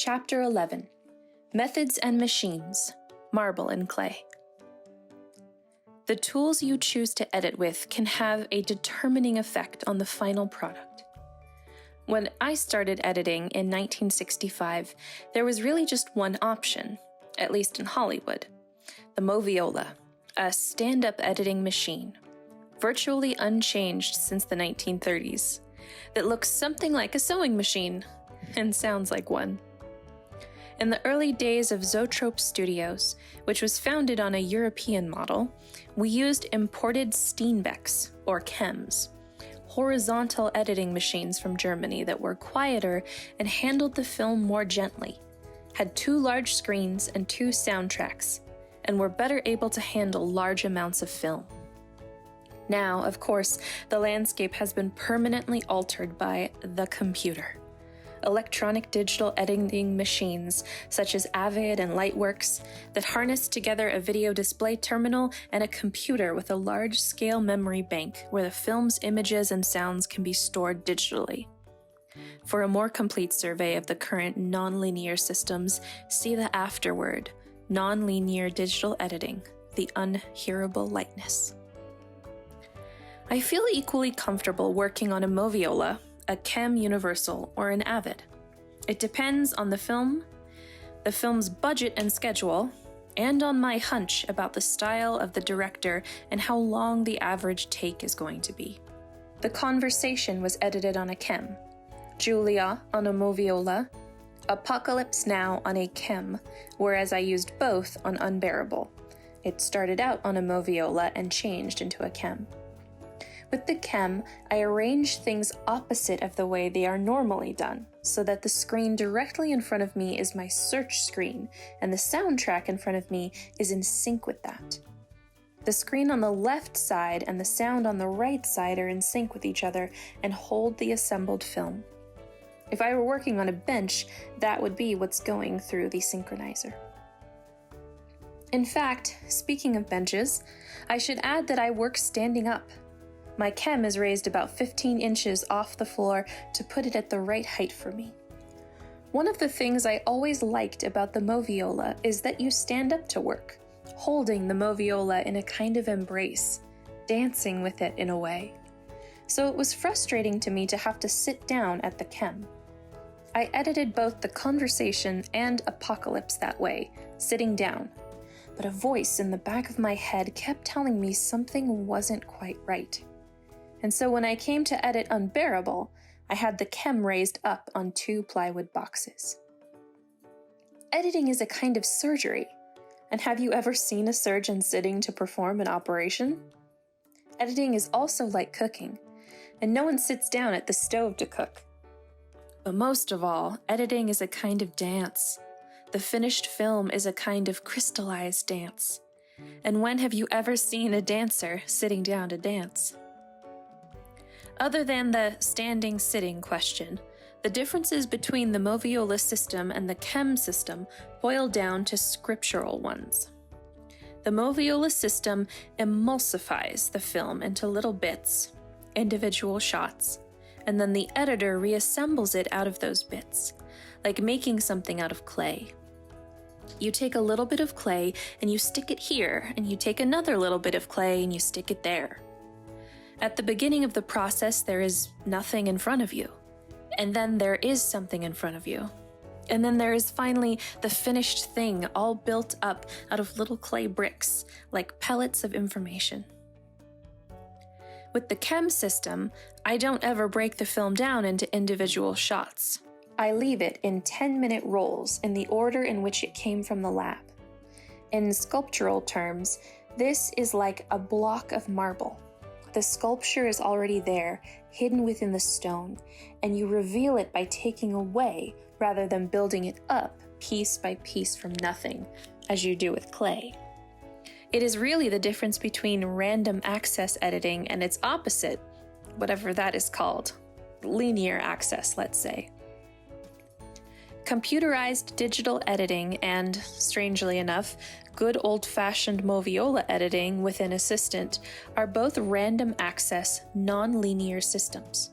Chapter 11, Methods and Machines, Marble and Clay. The tools you choose to edit with can have a determining effect on the final product. When I started editing in 1965, there was really just one option, at least in Hollywood: the Moviola, a stand-up editing machine, virtually unchanged since the 1930s, that looks something like a sewing machine and sounds like one. In the early days of Zoetrope Studios, which was founded on a European model, we used imported Steenbecks, or chems, horizontal editing machines from Germany that were quieter and handled the film more gently, had 2 large screens and 2 soundtracks, and were better able to handle large amounts of film. Now, of course, the landscape has been permanently altered by the computer. Electronic digital editing machines such as Avid and Lightworks that harness together a video display terminal and a computer with a large-scale memory bank where the film's images and sounds can be stored digitally. For a more complete survey of the current nonlinear systems, see the afterword, Nonlinear Digital Editing, the Unhearable Lightness. I feel equally comfortable working on a Moviola, a Chem Universal, or an Avid. It depends on the film's budget and schedule, and on my hunch about the style of the director and how long the average take is going to be. The Conversation was edited on a Chem, Julia on a Moviola, Apocalypse Now on a Chem, whereas I used both on Unbearable. It started out on a Moviola and changed into a Chem. With the Chem, I arrange things opposite of the way they are normally done, so that the screen directly in front of me is my search screen, and the soundtrack in front of me is in sync with that. The screen on the left side and the sound on the right side are in sync with each other and hold the assembled film. If I were working on a bench, that would be what's going through the synchronizer. In fact, speaking of benches, I should add that I work standing up. My Chem is raised about 15 inches off the floor to put it at the right height for me. One of the things I always liked about the Moviola is that you stand up to work, holding the Moviola in a kind of embrace, dancing with it in a way. So it was frustrating to me to have to sit down at the Chem. I edited both the Conversation and Apocalypse that way, sitting down, but a voice in the back of my head kept telling me something wasn't quite right. And so when I came to edit Unbearable, I had the Chem raised up on 2 plywood boxes. Editing is a kind of surgery, and have you ever seen a surgeon sitting to perform an operation? Editing is also like cooking, and no one sits down at the stove to cook. But most of all, editing is a kind of dance. The finished film is a kind of crystallized dance. And when have you ever seen a dancer sitting down to dance? Other than the standing-sitting question, the differences between the Moviola system and the Chem system boil down to scriptural ones. The Moviola system emulsifies the film into little bits, individual shots, and then the editor reassembles it out of those bits, like making something out of clay. You take a little bit of clay and you stick it here, and you take another little bit of clay and you stick it there. At the beginning of the process, there is nothing in front of you, and then there is something in front of you. And then there is finally the finished thing, all built up out of little clay bricks, like pellets of information. With the Chem system, I don't ever break the film down into individual shots. I leave it in 10-minute rolls in the order in which it came from the lab. In sculptural terms, this is like a block of marble. The sculpture is already there, hidden within the stone, and you reveal it by taking away rather than building it up piece by piece from nothing, as you do with clay. It is really the difference between random access editing and its opposite, whatever that is called, linear access, let's say. Computerized digital editing and, strangely enough, good old-fashioned Moviola editing with an assistant are both random access, non-linear systems.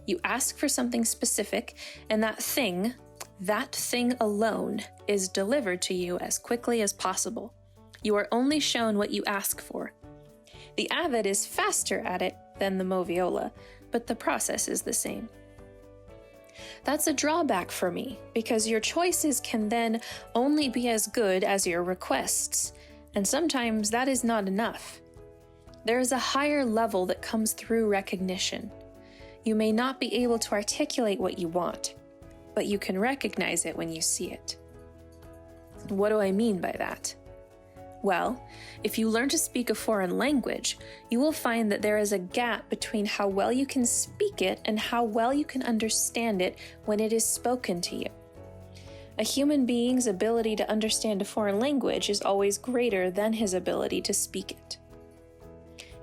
You ask for something specific, and that thing, that thing alone is delivered to you as quickly as possible. You are only shown what you ask for. The avid is faster at it than the moviola, but the process is the same. That's a drawback for me, because your choices can then only be as good as your requests, and sometimes that is not enough. There is a higher level that comes through recognition. You may not be able to articulate what you want, but you can recognize it when you see it. What do I mean by that? Well, if you learn to speak a foreign language, you will find that there is a gap between how well you can speak it and how well you can understand it when it is spoken to you. A human being's ability to understand a foreign language is always greater than his ability to speak it.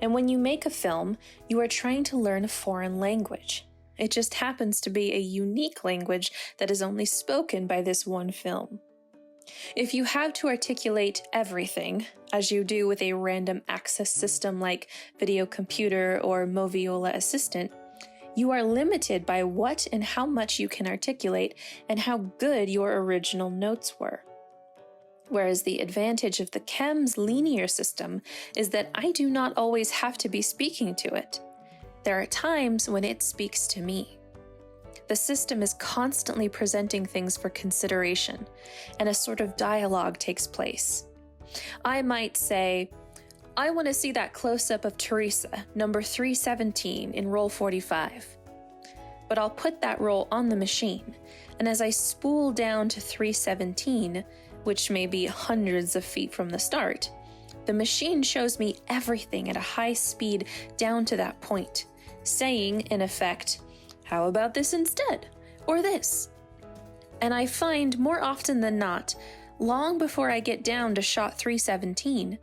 And when you make a film, you are trying to learn a foreign language. It just happens to be a unique language that is only spoken by this one film. If you have to articulate everything, as you do with a random access system like Video Computer or Moviola Assistant, you are limited by what and how much you can articulate and how good your original notes were. Whereas the advantage of the CHEM's linear system is that I do not always have to be speaking to it. There are times when it speaks to me. The system is constantly presenting things for consideration, and a sort of dialogue takes place. I might say, I want to see that close-up of Teresa, number 317, in roll 45. But I'll put that roll on the machine, and as I spool down to 317, which may be hundreds of feet from the start, the machine shows me everything at a high speed down to that point, saying, in effect, how about this instead? Or this? And I find more often than not, long before I get down to shot 317,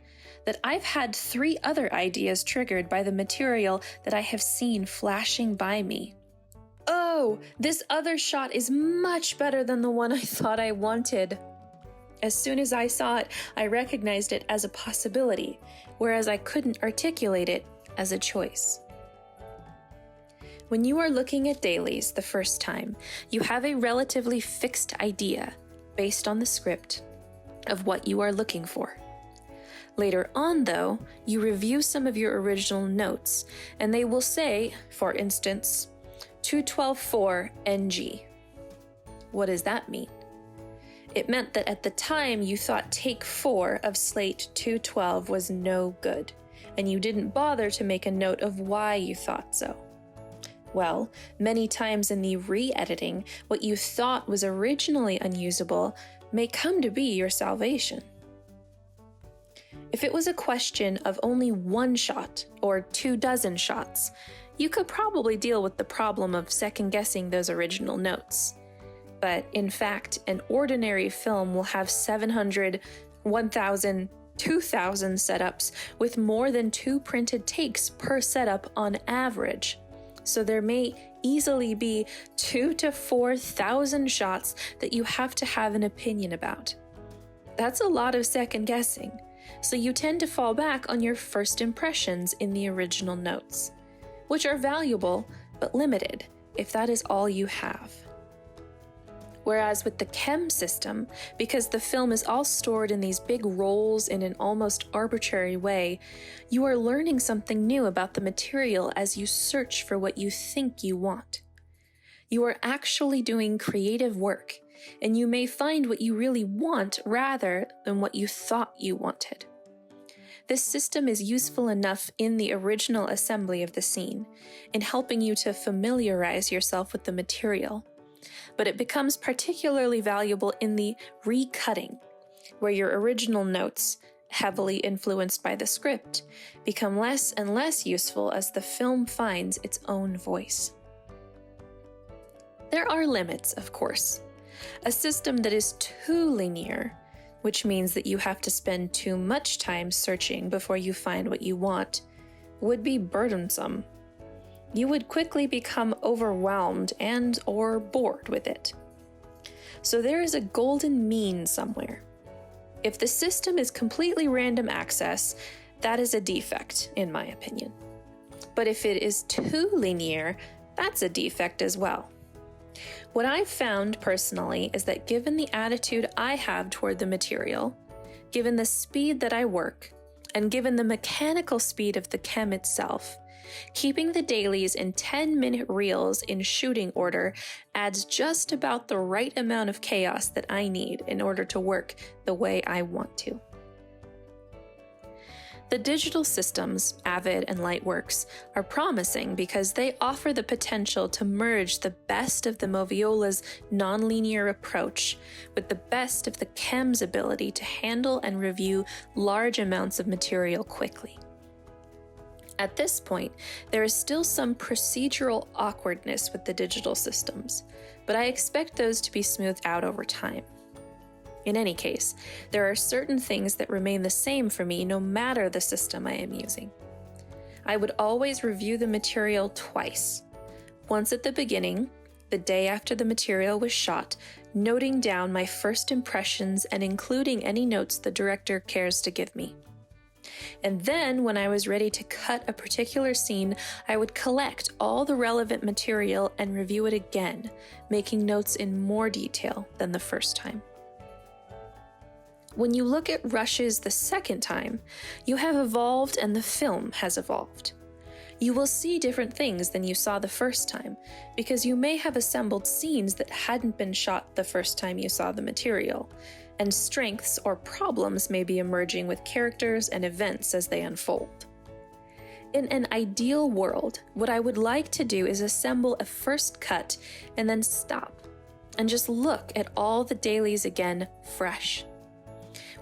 that I've had 3 other ideas triggered by the material that I have seen flashing by me. Oh, this other shot is much better than the one I thought I wanted. As soon as I saw it, I recognized it as a possibility, whereas I couldn't articulate it as a choice. When you are looking at dailies the first time, you have a relatively fixed idea, based on the script, of what you are looking for. Later on, though, you review some of your original notes, and they will say, for instance, 212.4 NG. What does that mean? It meant that at the time you thought take 4 of slate 212 was no good, and you didn't bother to make a note of why you thought so. Well, many times in the re-editing, what you thought was originally unusable may come to be your salvation. If it was a question of only 1 shot or 24 shots, you could probably deal with the problem of second-guessing those original notes. But in fact, an ordinary film will have 700, 1,000, 2,000 setups with more than 2 printed takes per setup on average. So there may easily be 2,000 to 4,000 shots that you have to have an opinion about. That's a lot of second guessing, so you tend to fall back on your first impressions in the original notes, which are valuable but limited if that is all you have. Whereas with the CHEM system, because the film is all stored in these big rolls in an almost arbitrary way, you are learning something new about the material as you search for what you think you want. You are actually doing creative work, and you may find what you really want rather than what you thought you wanted. This system is useful enough in the original assembly of the scene, in helping you to familiarize yourself with the material. But it becomes particularly valuable in the recutting, where your original notes, heavily influenced by the script, become less and less useful as the film finds its own voice. There are limits, of course. A system that is too linear, which means that you have to spend too much time searching before you find what you want, would be burdensome. You would quickly become overwhelmed and/or bored with it. So there is a golden mean somewhere. If the system is completely random access, that is a defect, in my opinion. But if it is too linear, that's a defect as well. What I've found personally is that given the attitude I have toward the material, given the speed that I work, and given the mechanical speed of the chem itself, keeping the dailies in 10-minute reels in shooting order adds just about the right amount of chaos that I need in order to work the way I want to. The digital systems, Avid and Lightworks, are promising because they offer the potential to merge the best of the Moviola's nonlinear approach with the best of the chem's ability to handle and review large amounts of material quickly. At this point, there is still some procedural awkwardness with the digital systems, but I expect those to be smoothed out over time. In any case, there are certain things that remain the same for me no matter the system I am using. I would always review the material twice. Once at the beginning, the day after the material was shot, noting down my first impressions and including any notes the director cares to give me. And then, when I was ready to cut a particular scene, I would collect all the relevant material and review it again, making notes in more detail than the first time. When you look at rushes the second time, you have evolved and the film has evolved. You will see different things than you saw the first time, because you may have assembled scenes that hadn't been shot the first time you saw the material, and strengths or problems may be emerging with characters and events as they unfold. In an ideal world, what I would like to do is assemble a first cut and then stop, and just look at all the dailies again fresh.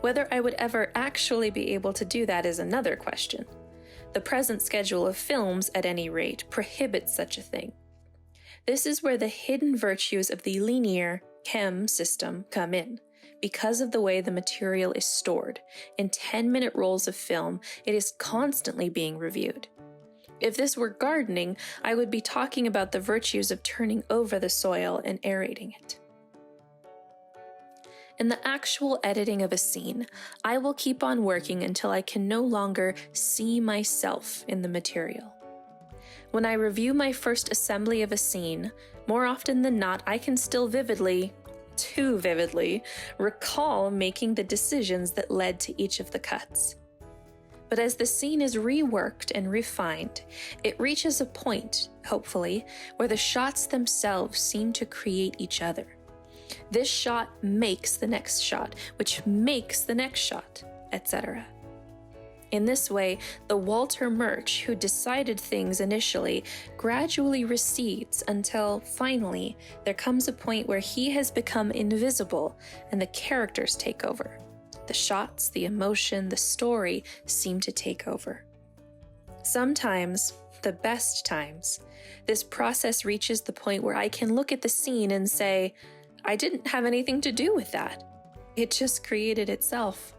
Whether I would ever actually be able to do that is another question. The present schedule of films, at any rate, prohibits such a thing. This is where the hidden virtues of the linear chem system come in. Because of the way the material is stored, in 10-minute rolls of film, it is constantly being reviewed. If this were gardening, I would be talking about the virtues of turning over the soil and aerating it. In the actual editing of a scene, I will keep on working until I can no longer see myself in the material. When I review my first assembly of a scene, more often than not, I can still too vividly, recall making the decisions that led to each of the cuts. But as the scene is reworked and refined, it reaches a point, hopefully, where the shots themselves seem to create each other. This shot makes the next shot, which makes the next shot, etc. In this way, the Walter Murch who decided things initially gradually recedes until, finally, there comes a point where he has become invisible and the characters take over. The shots, the emotion, the story seem to take over. Sometimes, the best times, this process reaches the point where I can look at the scene and say, I didn't have anything to do with that. It just created itself.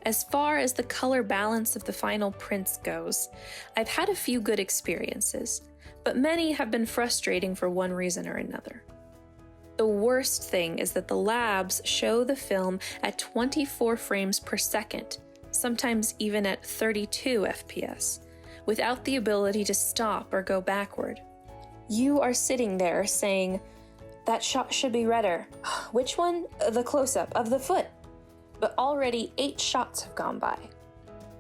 As far as the color balance of the final prints goes, I've had a few good experiences, but many have been frustrating for one reason or another. The worst thing is that the labs show the film at 24 frames per second, sometimes even at 32 FPS, without the ability to stop or go backward. You are sitting there saying, that shot should be redder. Which one? The close-up of the foot. But already 8 shots have gone by.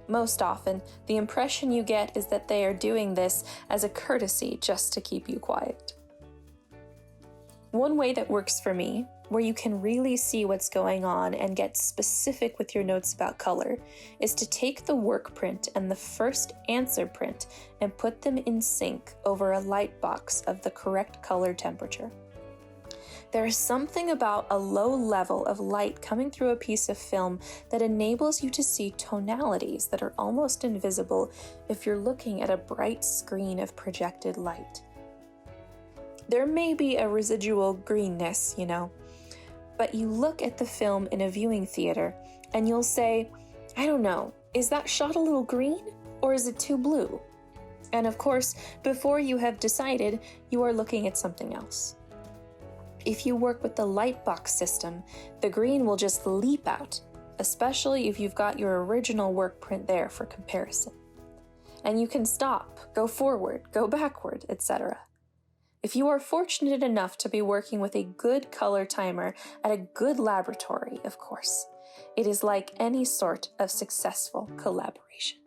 Most often, the impression you get is that they are doing this as a courtesy just to keep you quiet. One way that works for me, where you can really see what's going on and get specific with your notes about color, is to take the work print and the first answer print and put them in sync over a light box of the correct color temperature. There is something about a low level of light coming through a piece of film that enables you to see tonalities that are almost invisible if you're looking at a bright screen of projected light. There may be a residual greenness, but you look at the film in a viewing theater and you'll say, I don't know, is that shot a little green or is it too blue? And of course, before you have decided, you are looking at something else. If you work with the lightbox system, the green will just leap out, especially if you've got your original work print there for comparison. And you can stop, go forward, go backward, etc. If you are fortunate enough to be working with a good color timer at a good laboratory, of course, it is like any sort of successful collaboration.